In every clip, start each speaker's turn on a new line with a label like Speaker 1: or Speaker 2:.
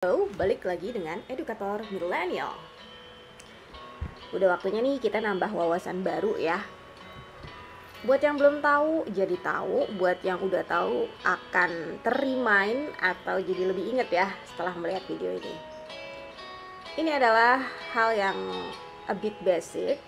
Speaker 1: Halo, balik lagi dengan Edukator Milenial. Udah waktunya nih kita nambah wawasan baru ya. Buat yang belum tahu, jadi tahu. Buat yang udah tahu, akan ter-remind atau jadi lebih inget ya setelah melihat video ini. Ini adalah hal yang a bit basic,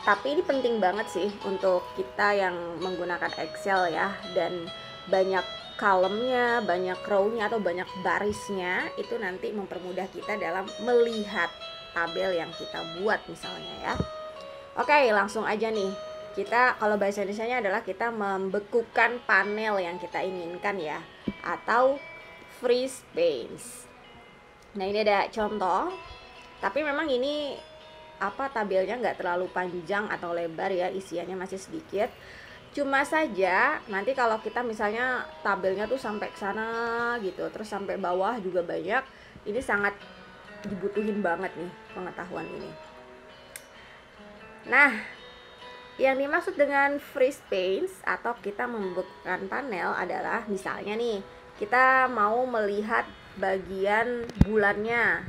Speaker 1: tapi ini penting banget sih untuk kita yang menggunakan Excel ya. Dan banyak column-nya, banyak row-nya atau banyak barisnya, itu nanti mempermudah kita dalam melihat tabel yang kita buat misalnya ya. Oke, langsung aja nih. Kita kalau bahasa Indonesianya adalah kita membekukan panel yang kita inginkan ya, atau freeze panes. Nah, ini ada contoh. Tapi memang ini tabelnya nggak terlalu panjang atau lebar ya, isiannya masih sedikit. Cuma saja nanti kalau kita misalnya tabelnya tuh sampai ke sana gitu, terus sampai bawah juga banyak, ini sangat dibutuhin banget nih pengetahuan ini. Nah, yang dimaksud dengan freeze panes atau kita membekukan panel adalah misalnya nih, kita mau melihat bagian bulannya.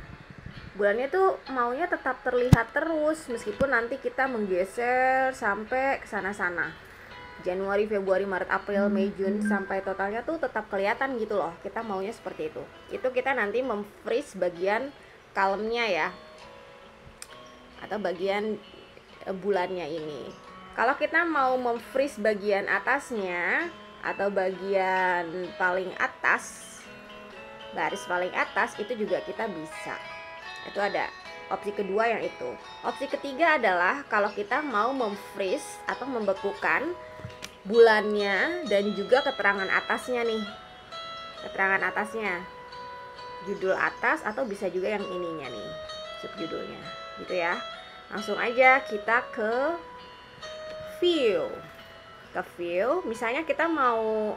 Speaker 1: Bulannya tuh maunya tetap terlihat terus meskipun nanti kita menggeser sampai ke sana-sana. Januari, Februari, Maret, April, Mei, Juni sampai totalnya tuh tetap kelihatan gitu loh. Kita maunya seperti itu. Itu kita nanti memfreeze bagian column-nya ya. Atau bagian bulannya ini. Kalau kita mau memfreeze bagian atasnya atau bagian paling atas, baris paling atas, itu juga kita bisa. Itu ada opsi kedua yang itu. Opsi ketiga adalah kalau kita mau memfreeze atau membekukan bulannya dan juga keterangan atasnya nih. Keterangan atasnya, judul atas atau bisa juga yang ininya nih, subjudulnya gitu ya. Langsung aja kita ke view. Ke view, misalnya kita mau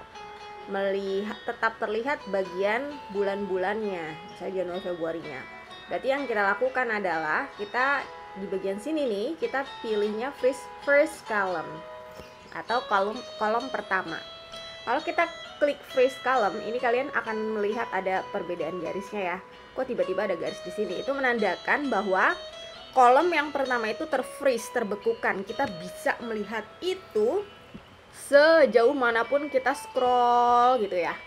Speaker 1: melihat tetap terlihat bagian bulan-bulannya, misalnya Januari Februarinya. Berarti yang kita lakukan adalah kita di bagian sini nih, kita pilihnya first column atau kolom pertama. Kalau kita klik freeze column, ini kalian akan melihat ada perbedaan garisnya ya. Kok tiba-tiba ada garis di sini? Itu menandakan bahwa kolom yang pertama itu terfreeze, terbekukan. Kita bisa melihat itu sejauh manapun kita scroll gitu ya.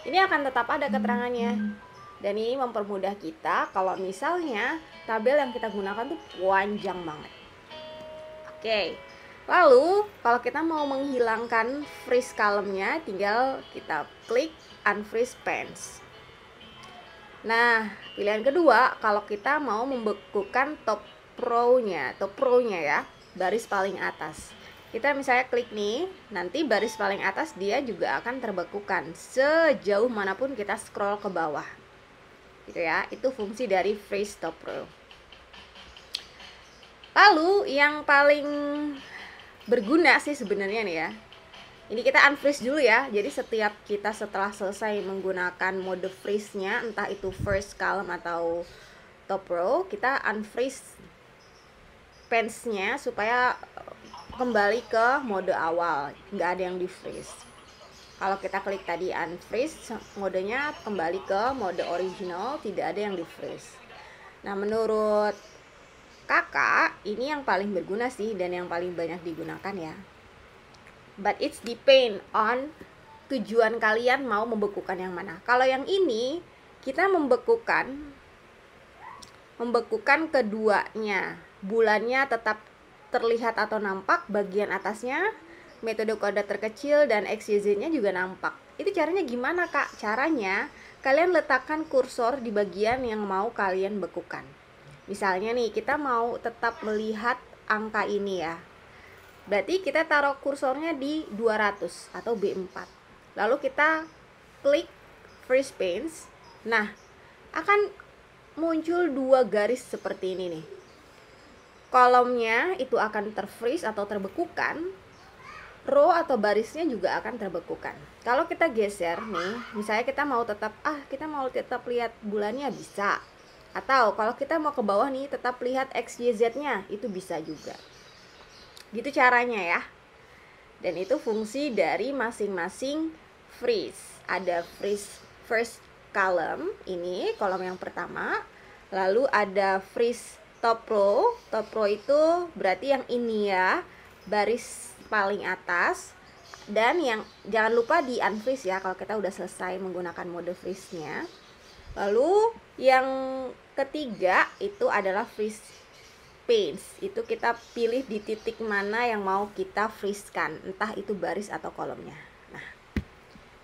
Speaker 1: Ini akan tetap ada keterangannya. Dan ini mempermudah kita kalau misalnya tabel yang kita gunakan tuh panjang banget. Oke. Lalu kalau kita mau menghilangkan freeze column-nya, tinggal kita klik unfreeze panes. Nah, pilihan kedua kalau kita mau membekukan top row-nya ya, baris paling atas. Kita misalnya klik nih, nanti baris paling atas dia juga akan terbekukan sejauh manapun kita scroll ke bawah. Gitu ya, itu fungsi dari freeze top row. Lalu yang paling berguna sih sebenarnya nih ya. Ini kita unfreeze dulu ya. Jadi setiap kita setelah selesai menggunakan mode freeze-nya, entah itu first column atau top row, kita unfreeze panes-nya supaya kembali ke mode awal, nggak ada yang di freeze. Kalau kita klik tadi unfreeze, modenya kembali ke mode original, tidak ada yang di freeze. Nah, menurut kakak, ini yang paling berguna sih dan yang paling banyak digunakan ya. But it's depend on tujuan kalian mau membekukan yang mana. Kalau yang ini, kita membekukan keduanya. Bulannya tetap terlihat atau nampak, bagian atasnya, metode kode terkecil dan XYZ-nya juga nampak. Itu caranya gimana kak? Caranya, kalian letakkan kursor di bagian yang mau kalian bekukan. Misalnya nih, kita mau tetap melihat angka ini ya. Berarti kita taruh kursornya di 200 atau B4. Lalu kita klik freeze panes. Nah, akan muncul dua garis seperti ini nih. Kolomnya itu akan terfreeze atau terbekukan. Row atau barisnya juga akan terbekukan. Kalau kita geser nih, misalnya kita mau tetap lihat bulannya bisa. Atau kalau kita mau ke bawah nih, tetap lihat XYZ-nya, itu bisa juga. Gitu caranya ya. Dan itu fungsi dari masing-masing freeze. Ada freeze first column, ini kolom yang pertama. Lalu ada freeze top row. Top row itu berarti yang ini ya, baris paling atas. Dan yang jangan lupa di unfreeze ya kalau kita udah selesai menggunakan mode freeze-nya. Lalu yang ketiga itu adalah freeze panes. Itu kita pilih di titik mana yang mau kita freeze-kan, entah itu baris atau kolomnya. Nah,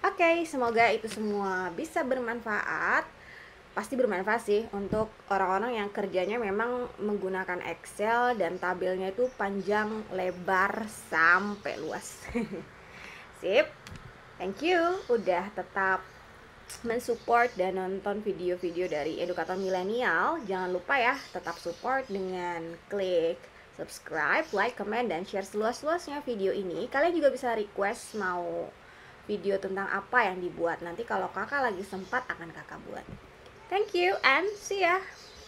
Speaker 1: oke, semoga itu semua bisa bermanfaat. Pasti bermanfaat sih untuk orang-orang yang kerjanya memang menggunakan Excel dan tabelnya itu panjang, lebar, sampai luas. Sip, thank you udah tetap mensupport dan nonton video-video dari Edukator Milenial. Jangan lupa ya, tetap support dengan klik subscribe, like, comment, dan share seluas-luasnya video ini. Kalian juga bisa request mau video tentang apa yang dibuat. Nanti kalau kakak lagi sempat akan kakak buat. Thank you and see ya.